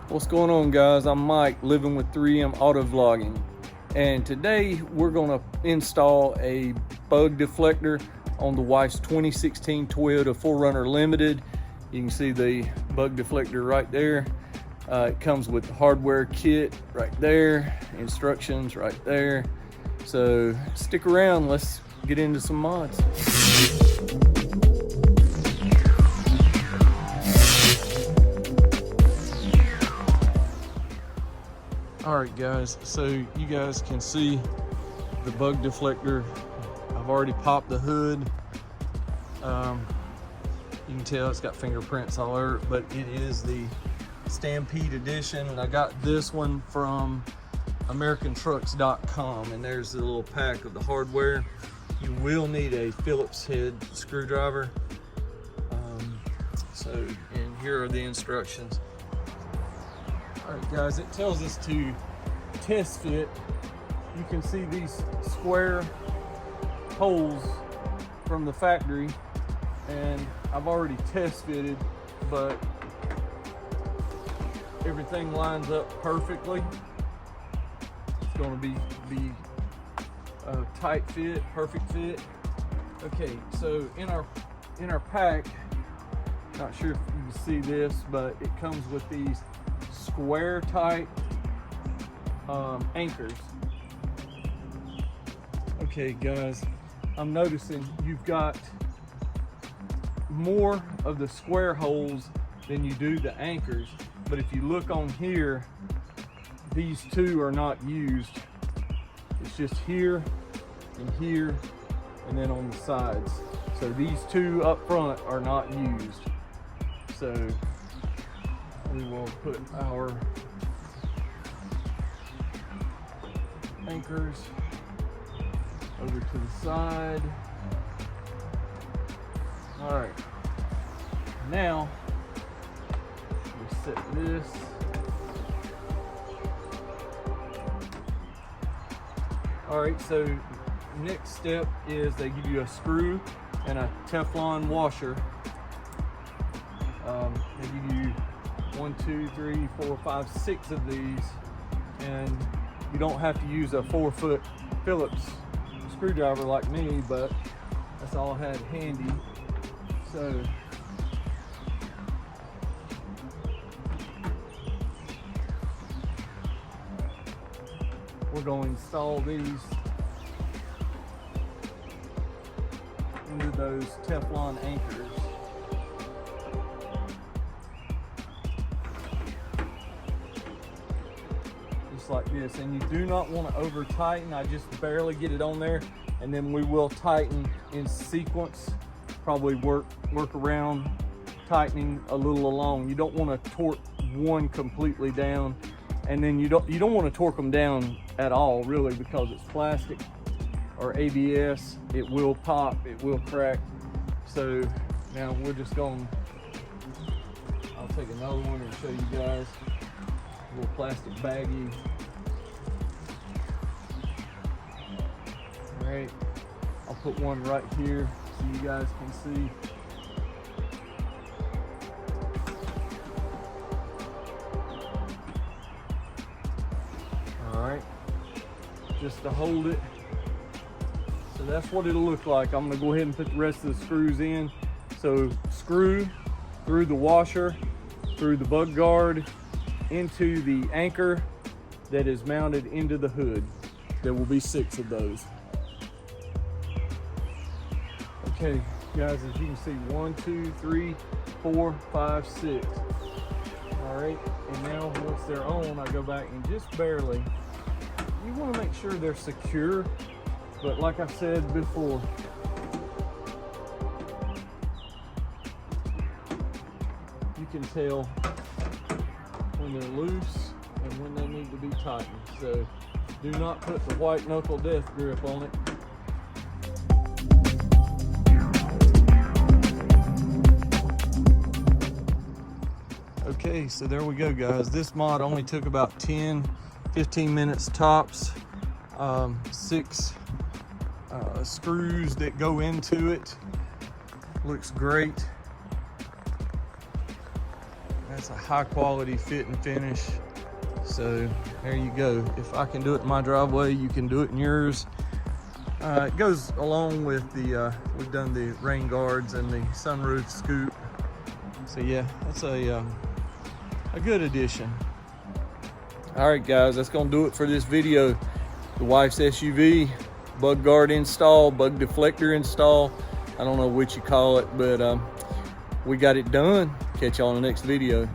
What's going on, guys? I'm Mike, living with 3M Auto Vlogging, and today we're going to install a bug deflector on the wife's 2016 Toyota 4Runner Limited. You can see the bug deflector right there. It comes with the hardware kit right there, instructions right there. So stick around, let's get into some mods. Alright guys, so you guys can see the bug deflector. I've already popped the hood. You can tell it's got fingerprints all over it, but it is the Stampede edition, and I got this one from americantrucks.com, and there's the little pack of the hardware. You will need a Phillips head screwdriver. And here are the instructions. Alright guys, it tells us to test fit. You can see these square holes from the factory, and I've already test fitted, but everything lines up perfectly. It's going to be a tight fit, perfect fit. Okay, so in our pack, not sure if you can see this, but it comes with these square type anchors. Okay guys, I'm noticing you've got more of the square holes than you do the anchors, but if you look on here, these two are not used. It's just here and here, and then on the sides. So these two up front are not used. So we will put our anchors over to the side. All right, now we set this. All right, so next step is they give you a screw and a Teflon washer. They give you 1, 2, 3, 4, 5, 6 of these, and you don't have to use a 4-foot Phillips screwdriver like me, but that's all I had handy. So we're going to install these into those Teflon anchors. Like this, and you do not want to over tighten. I just barely get it on there, and then we will tighten in sequence, probably work around tightening a little along. You don't want to torque one completely down, and then you don't want to torque them down at all, really, because it's plastic or ABS. It will pop, it will crack. So now we're just going, I'll take another one and show you guys. A little plastic baggie. All right, I'll put one right here so you guys can see. All right, just to hold it. So that's what it'll look like. I'm gonna go ahead and put the rest of the screws in. So screw through the washer, through the bug guard, into the anchor that is mounted into the hood. There will be 6 of those. Okay, guys, as you can see, 1, 2, 3, 4, 5, 6. All right, and now once they're on, I go back and just barely. You want to make sure they're secure, but like I said before, you can tell when they're loose and when they need to be tightened. So do not put the white knuckle death grip on it. Okay, so there we go, guys. This mod only took about 10-15 minutes tops. 6 screws that go into it. Looks great. That's a high quality fit and finish. So there you go. If I can do it in my driveway, you can do it in yours. It goes along with the, we've done the rain guards and the sunroof scoop. So yeah, that's a good addition. All right guys, that's gonna do it for this video. The wife's SUV, bug guard install, bug deflector install. I don't know what you call it, but we got it done. Catch y'all in the next video.